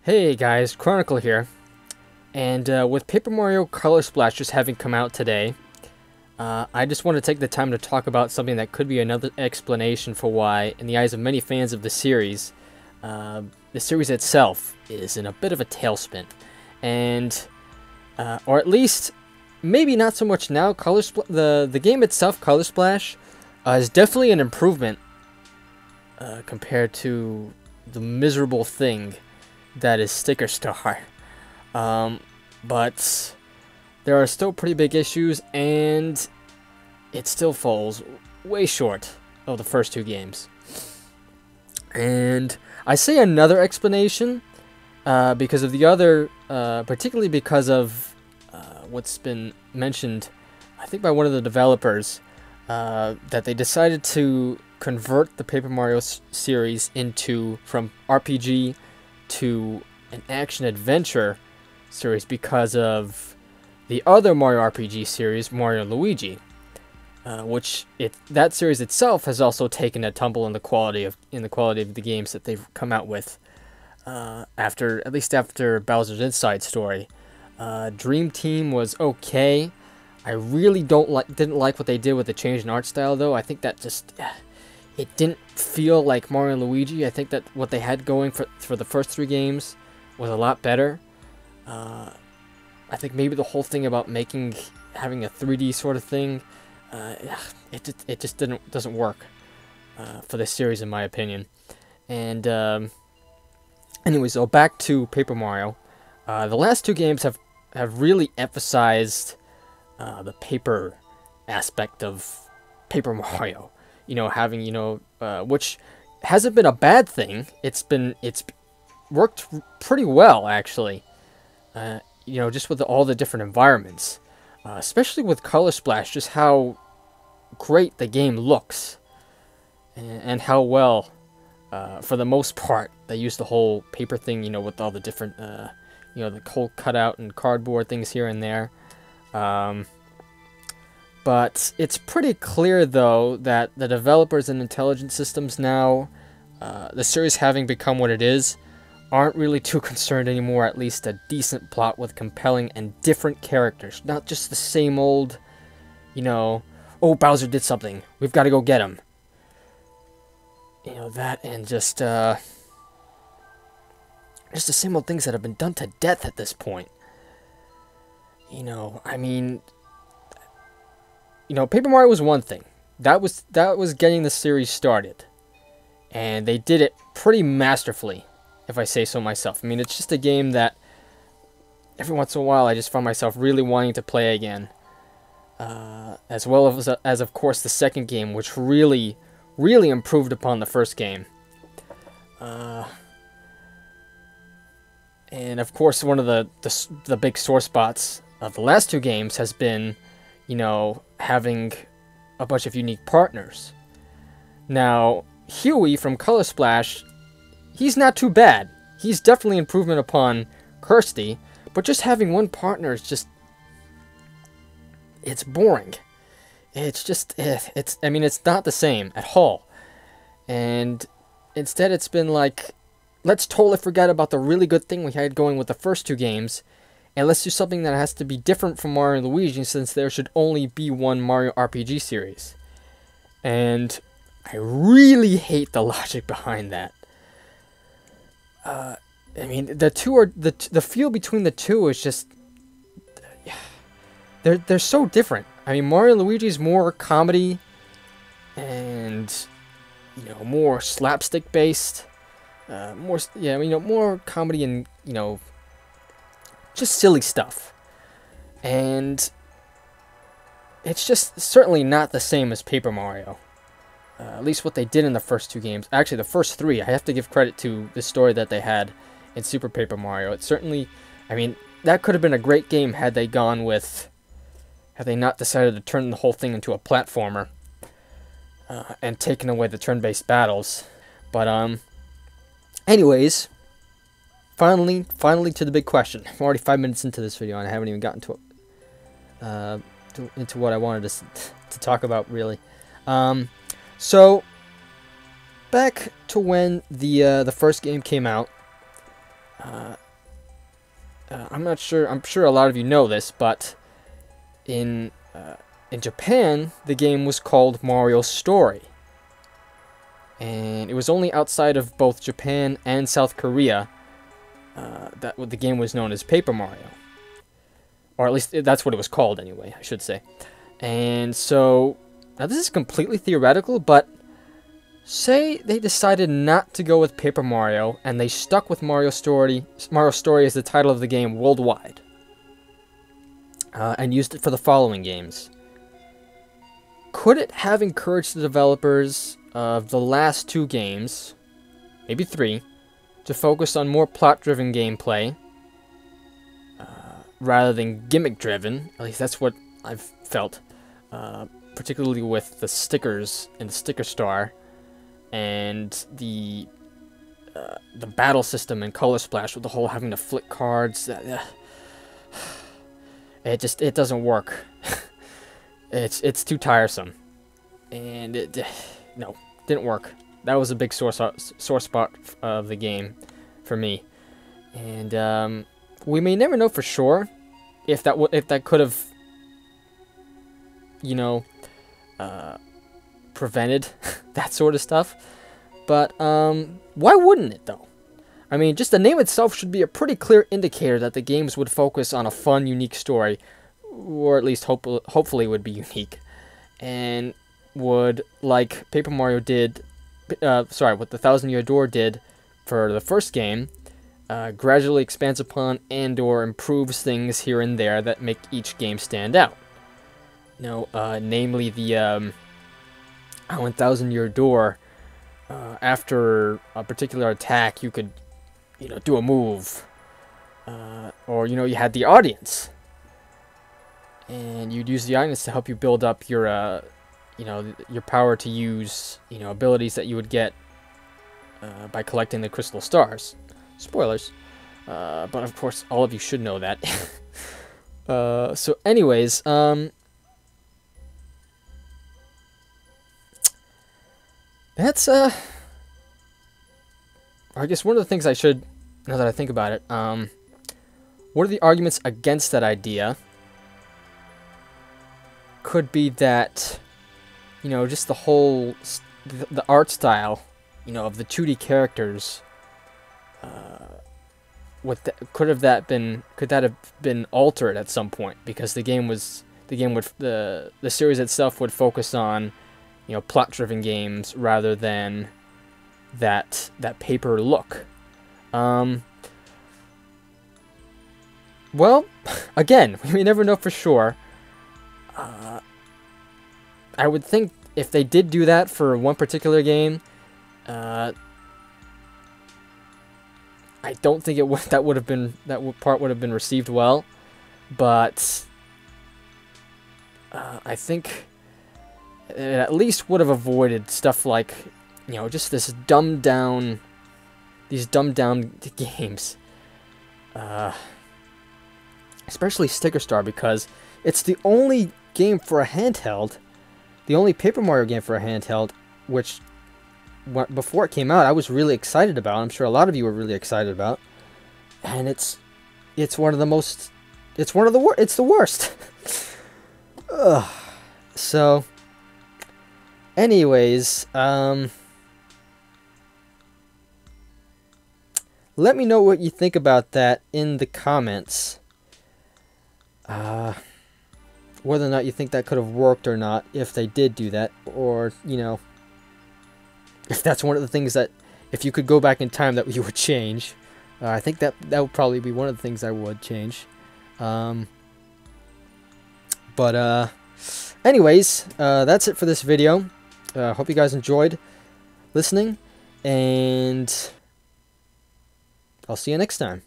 Hey guys, Chronicle here, and with Paper Mario Color Splash just having come out today, I just want to take the time to talk about something that could be another explanation for why, in the eyes of many fans of the series itself is in a bit of a tailspin, and or at least maybe not so much now. The game itself, Color Splash, is definitely an improvement compared to the miserable thing that is Sticker Star. But there are still pretty big issues, and it still falls way short of the first two games. And I say another explanation because of the other, particularly because of what's been mentioned, I think by one of the developers, that they decided to convert the Paper Mario series from RPG to an action-adventure series because of the other Mario RPG series, Mario & Luigi, that series itself has also taken a tumble in the quality of the games that they've come out with. At least after Bowser's Inside Story, Dream Team was okay. I really didn't like what they did with the change in art style, though. I think that just it didn't feel like Mario & Luigi. I think that what they had going for the first three games was a lot better. I think maybe the whole thing about having a 3D sort of thing, it just doesn't work for this series, in my opinion. And anyways, so back to Paper Mario. The last two games have really emphasized the paper aspect of Paper Mario. Which hasn't been a bad thing. It's worked pretty well, actually. Just with all the different environments, especially with Color Splash, just how great the game looks, and how well, for the most part, they use the whole paper thing. With all the different, the whole cutout and cardboard things here and there. But it's pretty clear, though, that the developers and Intelligent Systems now, the series having become what it is, aren't really too concerned anymore. At least a decent plot with compelling and different characters. Not just the same old, oh, Bowser did something, we've got to go get him. That and just the same old things that have been done to death at this point. Paper Mario was one thing. That was getting the series started. And they did it pretty masterfully, if I say so myself. It's just a game that every once in a while I just find myself really wanting to play again. As well as of course, the second game, which really, really improved upon the first game. And of course, one of the big sore spots of the last two games has been, having a bunch of unique partners. Now, Huey from Color Splash, he's not too bad. He's definitely improvement upon Kirsty, but just having one partner is just, it's boring. It's just, it's not the same at all. And instead it's been like, let's totally forget about the really good thing we had going with the first two games, and let's do something that has to be different from Mario & Luigi, since there should only be one Mario RPG series. And I really hate the logic behind that. The feel between the two is just, they're so different. Mario & Luigi is more comedy and more slapstick based. More comedy and just silly stuff. And it's just certainly not the same as Paper Mario. At least what they did in the first two games. Actually, the first three. I have to give credit to the story that they had in Super Paper Mario. It certainly, that could have been a great game had they not decided to turn the whole thing into a platformer and taken away the turn-based battles. But anyways, finally to the big question. I'm already 5 minutes into this video and I haven't even gotten into what I wanted to talk about, really. So back to when the first game came out, I'm not sure. I'm sure a lot of you know this, but in Japan, the game was called Mario Story, and it was only outside of both Japan and South Korea that the game was known as Paper Mario, or at least that's what it was called anyway, I should say. And so now this is completely theoretical, but say they decided not to go with Paper Mario and they stuck with Mario Story as the title of the game worldwide, and used it for the following games. Could it have encouraged the developers of the last 2 games, maybe 3, to focus on more plot-driven gameplay rather than gimmick-driven? At least that's what I've felt, particularly with the stickers and the sticker star, and the battle system and Color Splash with the whole having to flick cards. It doesn't work. It's too tiresome, and no, didn't work. That was a big sore spot of the game for me, and we may never know for sure if that could have, you know, prevented that sort of stuff. But why wouldn't it though? I mean, just the name itself should be a pretty clear indicator that the games would focus on a fun, unique story, or at least hopefully would be unique, and would, like Paper Mario did, what the Thousand Year Door did for the first game, gradually expands upon and/or improves things here and there that make each game stand out. You know, namely the 1000 Year Door. After a particular attack, you could, you know, do a move, or you know, you had the audience, and you'd use the audience to help you build up your, you know, your power to use, you know, abilities that you would get by collecting the crystal stars. Spoilers, but of course, all of you should know that. So, anyways, that's, I guess one of the things I should, now that I think about it, what are the arguments against that idea? Could be that, you know, just the whole, the art style, you know, of the 2D characters, could that have been altered at some point, because the series itself would focus on, you know, plot-driven games rather than that paper look. Well, again, we never know for sure. I would think if they did do that for one particular game, I don't think that part would have been received well, but I think it at least would have avoided stuff like, you know, just these dumbed down games, especially Sticker Star, because it's the only game for a handheld, the only Paper Mario game for a handheld, which before it came out I was really excited about. I'm sure a lot of you were really excited about, and it's one of the most, it's the worst. Ugh. So, anyways, let me know what you think about that in the comments. Whether or not you think that could have worked or not if they did do that, or, you know, if that's one of the things that, if you could go back in time, that you would change. I think that would probably be one of the things I would change. Anyways, that's it for this video. Hope you guys enjoyed listening, and I'll see you next time.